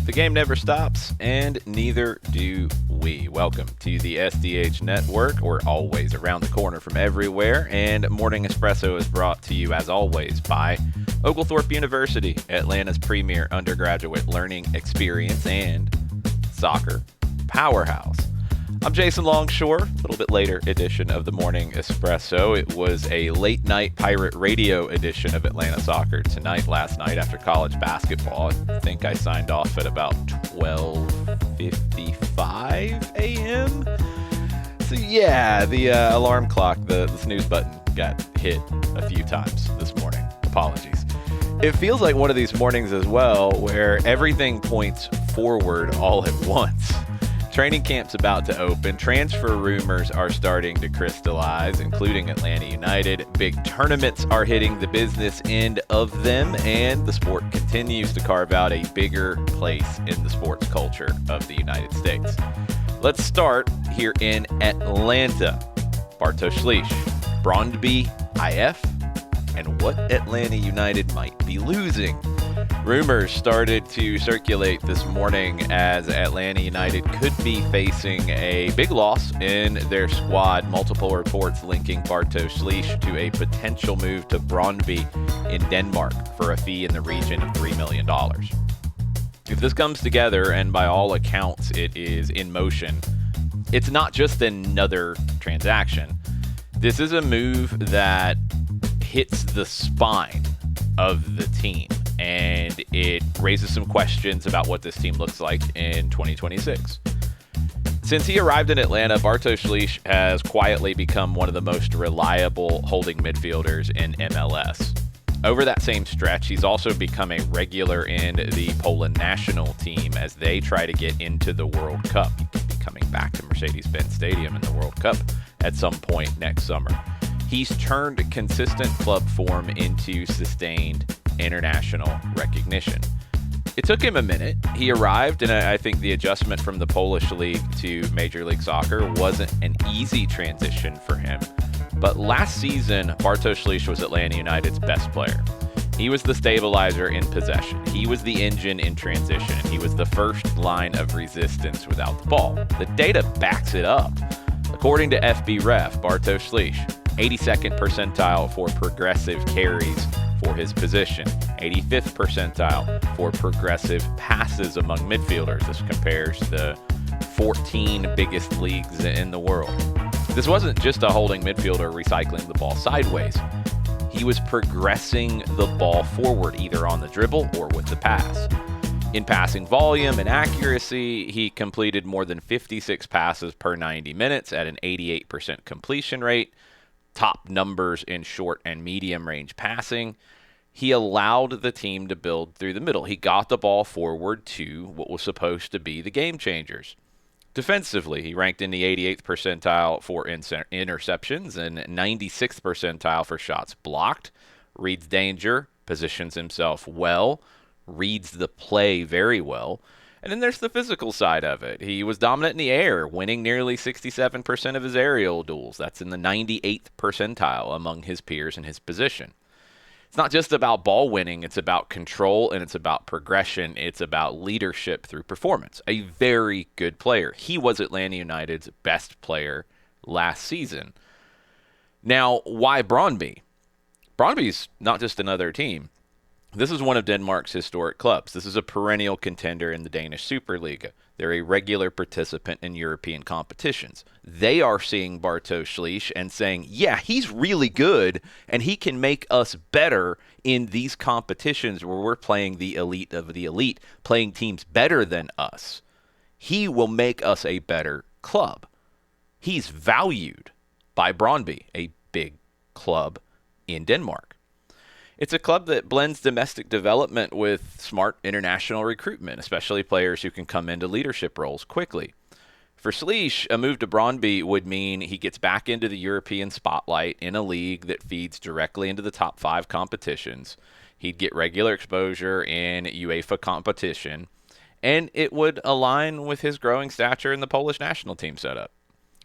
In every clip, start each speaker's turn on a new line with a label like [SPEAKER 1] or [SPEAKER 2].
[SPEAKER 1] The game never stops, and neither do we. Welcome to the SDH Network. We're always around the corner from everywhere, and Morning Espresso is brought to you, as always, by Oglethorpe University, Atlanta's premier undergraduate learning experience and soccer powerhouse. I'm Jason Longshore, a little bit later edition of the Morning Espresso. It was a late-night pirate radio edition of Atlanta Soccer last night after college basketball. I think I signed off at about 12:55 a.m. So yeah, the alarm clock, the snooze button got hit a few times this morning. Apologies. It feels like one of these mornings as well where everything points forward all at once. Training camp's about to open. Transfer rumors are starting to crystallize, including Atlanta United. Big tournaments are hitting the business end of them, and the sport continues to carve out a bigger place in the sports culture of the United States. Let's start here in Atlanta. Bartosz Slisz, Brøndby IF, and what Atlanta United might be losing. Rumors started to circulate this morning as Atlanta United could be facing a big loss in their squad. Multiple reports linking Bartosz Slisz to a potential move to Brøndby in Denmark for a fee in the region of $3 million. If this comes together, and by all accounts it is in motion, it's not just another transaction. This is a move that hits the spine of the team, and it raises some questions about what this team looks like in 2026. Since he arrived in Atlanta, Bartosz Slisz has quietly become one of the most reliable holding midfielders in MLS. Over that same stretch, he's also become a regular in the Poland national team as they try to get into the World Cup. He'll be coming back to Mercedes-Benz Stadium in the World Cup at some point next summer. He's turned consistent club form into sustained international recognition. It took him a minute. He arrived, and I think the adjustment from the Polish league to Major League Soccer wasn't an easy transition for him. But last season, Bartosz Slisz was Atlanta United's best player. He was the stabilizer in possession. He was the engine in transition. He was the first line of resistance without the ball. The data backs it up. According to FBref, Bartosz Slisz, 82nd percentile for progressive carries for his position, 85th percentile for progressive passes among midfielders. This compares the 14 biggest leagues in the world. This wasn't just a holding midfielder recycling the ball sideways. He was progressing the ball forward, either on the dribble or with the pass. In passing volume and accuracy, he completed more than 56 passes per 90 minutes at an 88% completion rate. Top numbers in short and medium range passing. He allowed the team to build through the middle. He got the ball forward to what was supposed to be the game changers. Defensively, he ranked in the 88th percentile for interceptions and 96th percentile for shots blocked. Reads danger, positions himself well, reads the play very well. And then there's the physical side of it. He was dominant in the air, winning nearly 67% of his aerial duels. That's in the 98th percentile among his peers in his position. It's not just about ball winning. It's about control, and it's about progression. It's about leadership through performance. A very good player. He was Atlanta United's best player last season. Now, why Brøndby? Brøndby's not just another team. This is one of Denmark's historic clubs. This is a perennial contender in the Danish Superliga. They're a regular participant in European competitions. They are seeing Bartosz Slisz and saying, yeah, he's really good, and he can make us better in these competitions where we're playing the elite of the elite, playing teams better than us. He will make us a better club. He's valued by Brøndby, a big club in Denmark. It's a club that blends domestic development with smart international recruitment, especially players who can come into leadership roles quickly. For Slisz, a move to Brøndby would mean he gets back into the European spotlight in a league that feeds directly into the top 5 competitions. He'd get regular exposure in UEFA competition, and it would align with his growing stature in the Polish national team setup.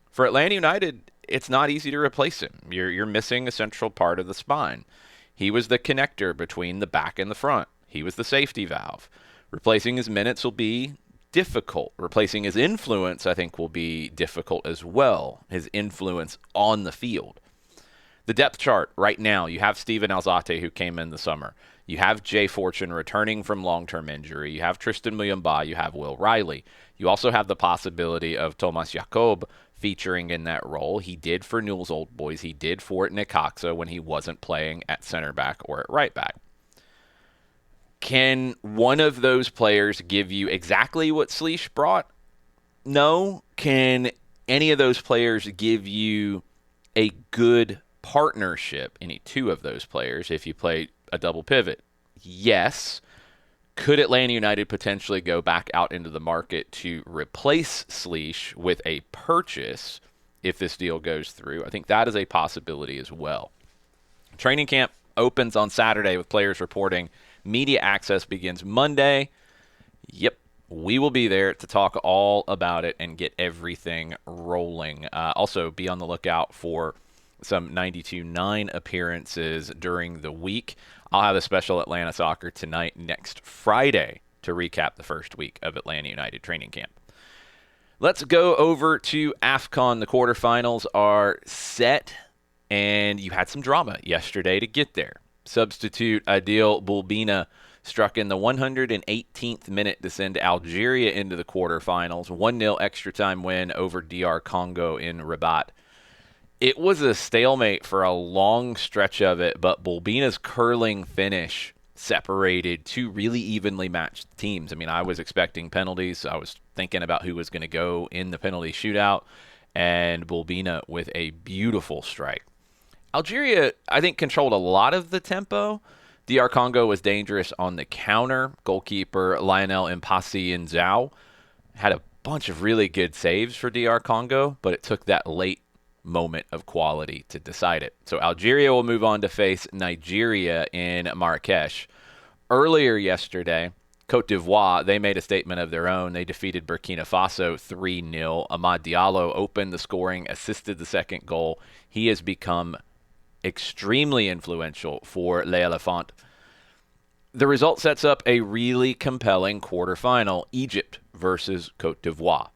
[SPEAKER 1] For Atlanta United, it's not easy to replace him. You're missing a central part of the spine. He was the connector between the back and the front. He was the safety valve. Replacing his minutes will be difficult. Replacing his influence, I think, will be difficult as well. His influence on the field. The depth chart right now, you have Steven Alzate, who came in the summer. You have Jay Fortune returning from long-term injury. You have Tristan Muyumba. You have Will Riley. You also have the possibility of Thomas Jakob featuring in that role. He did for Newell's Old Boys. He did for Necaxa when he wasn't playing at center back or at right back. Can one of those players give you exactly what Slisz brought? No. Can any of those players give you a good partnership, any two of those players, if you play a double pivot? Yes. Could Atlanta United potentially go back out into the market to replace Slisz with a purchase if this deal goes through? I think that is a possibility as well. Training camp opens on Saturday with players reporting. Media access begins Monday. Yep, we will be there to talk all about it and get everything rolling. Also, be on the lookout for some 92.9 appearances during the week. I'll have a special Atlanta Soccer Tonight next Friday to recap the first week of Atlanta United training camp. Let's go over to AFCON. The quarterfinals are set, and you had some drama yesterday to get there. Substitute Adil Bulbina struck in the 118th minute to send Algeria into the quarterfinals. 1-0 extra time win over DR Congo in Rabat. It was a stalemate for a long stretch of it, but Bulbina's curling finish separated two really evenly matched teams. I mean, I was expecting penalties. I was thinking about who was going to go in the penalty shootout, and Bulbina with a beautiful strike. Algeria, I think, controlled a lot of the tempo. DR Congo was dangerous on the counter. Goalkeeper Lionel Mpassi Nzao had a bunch of really good saves for DR Congo, but it took that late moment of quality to decide it. So Algeria will move on to face Nigeria in Marrakesh. Earlier yesterday, Côte d'Ivoire, they made a statement of their own. They defeated Burkina Faso 3-0. Amad Diallo opened the scoring, assisted the second goal. He has become extremely influential for Les Elephants. The result sets up a really compelling quarterfinal, Egypt versus Côte d'Ivoire.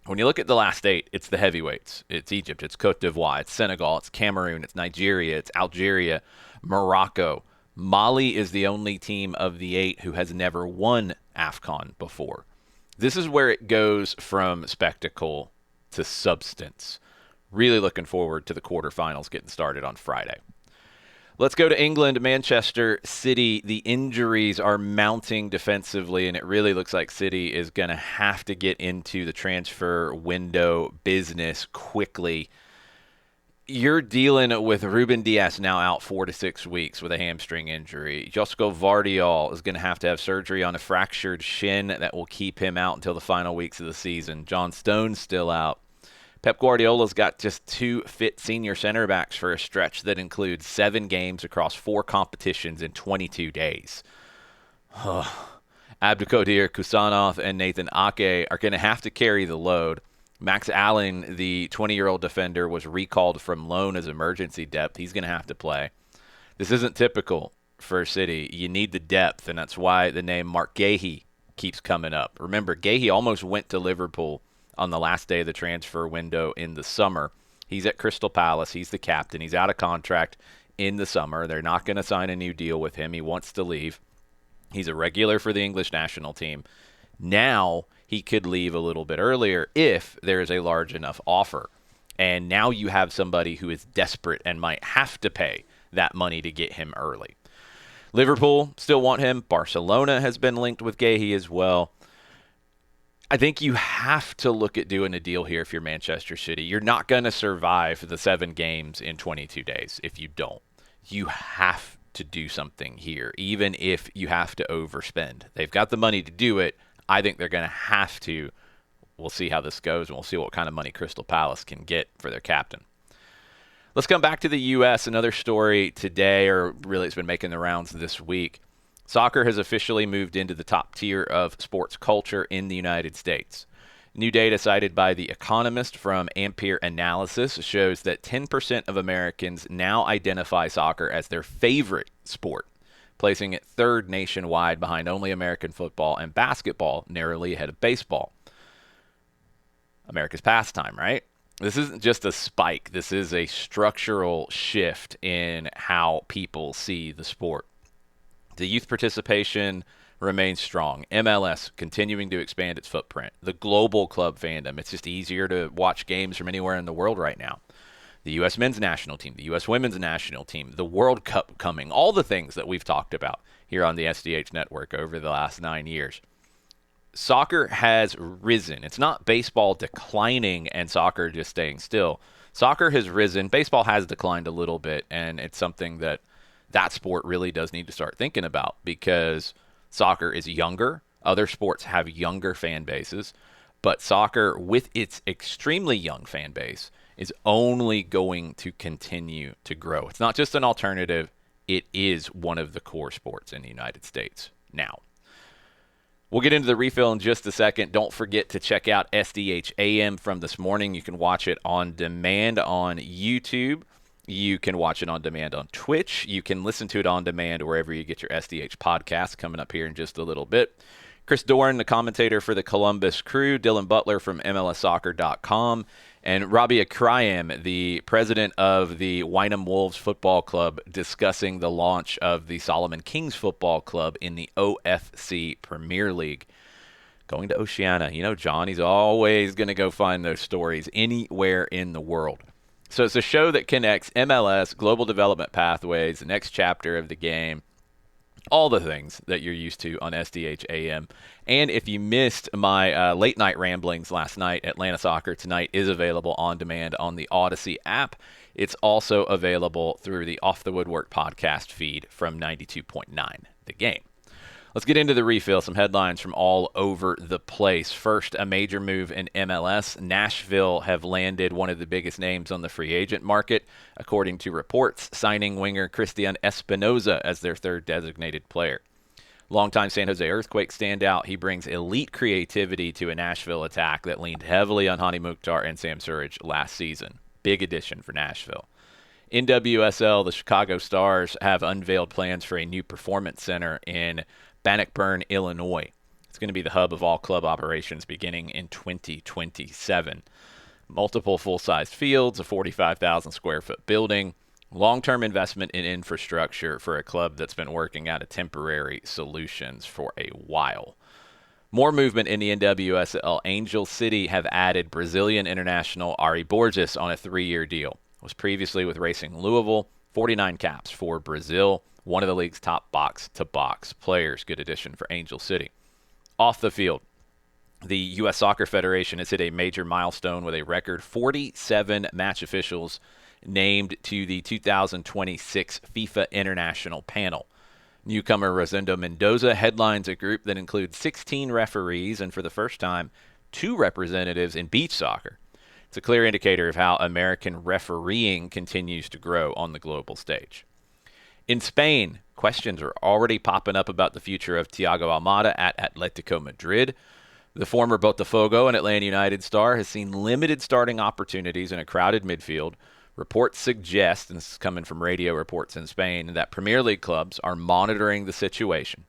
[SPEAKER 1] When you look at the last eight, it's the heavyweights. It's Egypt, it's Côte d'Ivoire, it's Senegal, it's Cameroon, it's Nigeria, it's Algeria, Morocco. Mali is the only team of the eight who has never won AFCON before. This is where it goes from spectacle to substance. Really looking forward to the quarterfinals getting started on Friday. Let's go to England, Manchester City. The injuries are mounting defensively, and it really looks like City is going to have to get into the transfer window business quickly. You're dealing with Ruben Dias now out 4 to 6 weeks with a hamstring injury. Josko Vardiol is going to have surgery on a fractured shin that will keep him out until the final weeks of the season. John Stone's still out. Pep Guardiola's got just 2 fit senior center backs for a stretch that includes 7 games across 4 competitions in 22 days. Abdulkadir Kusanov and Nathan Ake are going to have to carry the load. Max Allen, the 20-year-old defender, was recalled from loan as emergency depth. He's going to have to play. This isn't typical for City. You need the depth, and that's why the name Marc Guehi keeps coming up. Remember, Guehi almost went to Liverpool on the last day of the transfer window in the summer. He's at Crystal Palace. He's the captain. He's out of contract in the summer. They're not going to sign a new deal with him. He wants to leave. He's a regular for the English national team. Now he could leave a little bit earlier if there is a large enough offer. And now you have somebody who is desperate and might have to pay that money to get him early. Liverpool still want him. Barcelona has been linked with Guehi as well. I think you have to look at doing a deal here if you're Manchester City. You're not going to survive the 7 games in 22 days if you don't. You have to do something here, even if you have to overspend. They've got the money to do it. I think they're going to have to. We'll see how this goes, and we'll see what kind of money Crystal Palace can get for their captain. Let's come back to the U.S. Another story today, or really it's been making the rounds this week. Soccer has officially moved into the top tier of sports culture in the United States. New data cited by The Economist from Ampere Analysis shows that 10% of Americans now identify soccer as their favorite sport, placing it third nationwide behind only American football and basketball, narrowly ahead of baseball. America's pastime, right? This isn't just a spike. This is a structural shift in how people see the sport. The youth participation remains strong. MLS continuing to expand its footprint. The global club fandom. It's just easier to watch games from anywhere in the world right now. The U.S. men's national team, the U.S. women's national team, the World Cup coming, all the things that we've talked about here on the SDH network over the last 9 years. Soccer has risen. It's not baseball declining and soccer just staying still. Soccer has risen. Baseball has declined a little bit, and it's something that sport really does need to start thinking about, because soccer is younger. Other sports have younger fan bases, but soccer, with its extremely young fan base, is only going to continue to grow. It's not just an alternative. It is one of the core sports in the United States now. We'll get into the refill in just a second. Don't forget to check out SDH AM from this morning. You can watch it on demand on YouTube. You can watch it on demand on Twitch. You can listen to it on demand wherever you get your SDH podcast, coming up here in just a little bit. Chris Doran, the commentator for the Columbus Crew, Dylan Butler from MLSsoccer.com, and Rabia Krayem, the president of the Wynham Wolves Football Club, discussing the launch of the Solomon Kings Football Club in the OFC Premier League. Going to Oceania. You know, John, he's always going to go find those stories anywhere in the world. So it's a show that connects MLS, global development pathways, the next chapter of the game, all the things that you're used to on SDH AM. And if you missed my late night ramblings last night, Atlanta Soccer Tonight is available on demand on the Odyssey app. It's also available through the Off the Woodwork podcast feed from 92.9 The Game. Let's get into the refill. Some headlines from all over the place. First, a major move in MLS. Nashville have landed one of the biggest names on the free agent market, according to reports, signing winger Cristian Espinoza as their third designated player. Longtime San Jose Earthquake standout. He brings elite creativity to a Nashville attack that leaned heavily on Hani Mukhtar and Sam Surridge last season. Big addition for Nashville. In WSL, the Chicago Stars have unveiled plans for a new performance center in Bannockburn, Illinois. It's going to be the hub of all club operations beginning in 2027. Multiple full-sized fields, a 45,000 square foot building, long-term investment in infrastructure for a club that's been working out of temporary solutions for a while. More movement in the NWSL. Angel City have added Brazilian international Ari Borges on a 3-year deal. Was previously with Racing Louisville, 49 caps for Brazil, one of the league's top box-to-box players. Good addition for Angel City. Off the field, the U.S. Soccer Federation has hit a major milestone with a record 47 match officials named to the 2026 FIFA International Panel. Newcomer Rosendo Mendoza headlines a group that includes 16 referees and, for the first time, 2 representatives in beach soccer. It's a clear indicator of how American refereeing continues to grow on the global stage. In Spain, questions are already popping up about the future of Thiago Almada at Atletico Madrid. The former Botafogo and Atlanta United star has seen limited starting opportunities in a crowded midfield. Reports suggest, and this is coming from radio reports in Spain, that Premier League clubs are monitoring the situation.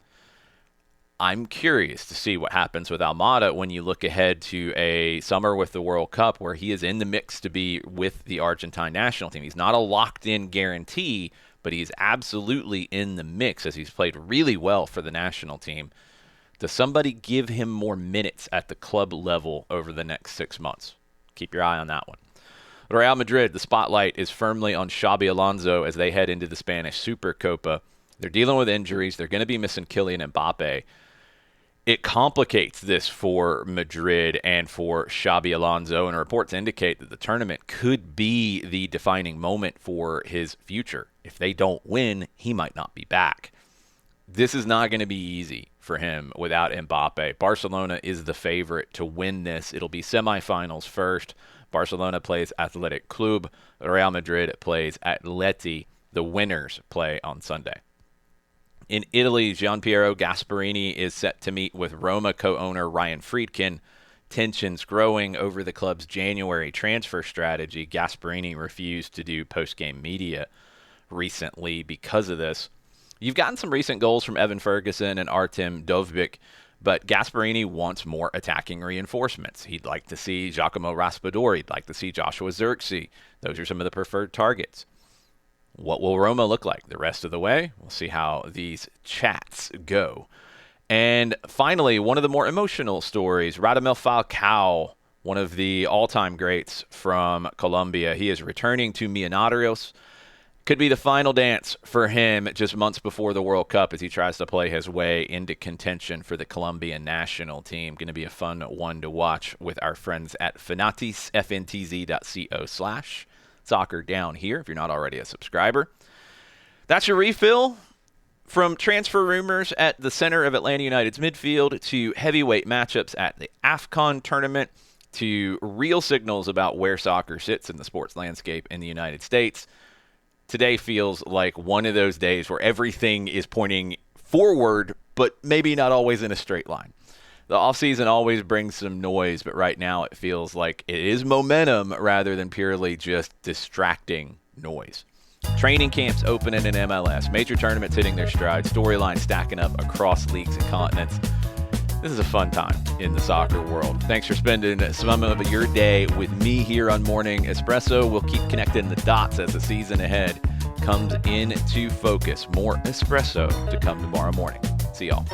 [SPEAKER 1] I'm curious to see what happens with Almada when you look ahead to a summer with the World Cup where he is in the mix to be with the Argentine national team. He's not a locked-in guarantee, but he's absolutely in the mix as he's played really well for the national team. Does somebody give him more minutes at the club level over the next 6 months? Keep your eye on that one. Real Madrid, the spotlight is firmly on Xabi Alonso as they head into the Spanish Supercopa. They're dealing with injuries. They're going to be missing Kylian Mbappe. It complicates this for Madrid and for Xabi Alonso, and reports indicate that the tournament could be the defining moment for his future. If they don't win, he might not be back. This is not going to be easy for him without Mbappe. Barcelona is the favorite to win this. It'll be semifinals first. Barcelona plays Athletic Club. Real Madrid plays Atleti. The winners play on Sunday. In Italy, Gianpiero Gasperini is set to meet with Roma co-owner Ryan Friedkin. Tensions growing over the club's January transfer strategy. Gasperini refused to do post-game media recently because of this. You've gotten some recent goals from Evan Ferguson and Artem Dovbyk, but Gasparini wants more attacking reinforcements. He'd like to see Giacomo Raspadori. He'd like to see Joshua Zirkzee. Those are some of the preferred targets. What will Roma look like the rest of the way? We'll see how these chats go. And finally, one of the more emotional stories, Radamel Falcao, one of the all-time greats from Colombia. He is returning to Millonarios. Could be the final dance for him just months before the World Cup as he tries to play his way into contention for the Colombian national team. Going to be a fun one to watch with our friends at Fnatis, fntz.co/soccer down here if you're not already a subscriber. That's your refill. From transfer rumors at the center of Atlanta United's midfield to heavyweight matchups at the AFCON tournament to real signals about where soccer sits in the sports landscape in the United States. Today feels like one of those days where everything is pointing forward, but maybe not always in a straight line. The offseason always brings some noise, but right now it feels like it is momentum rather than purely just distracting noise. Training camps opening in MLS, major tournaments hitting their stride, storylines stacking up across leagues and continents. This is a fun time in the soccer world. Thanks for spending some of your day with me here on Morning Espresso. We'll keep connecting the dots as the season ahead comes into focus. More Espresso to come tomorrow morning. See y'all.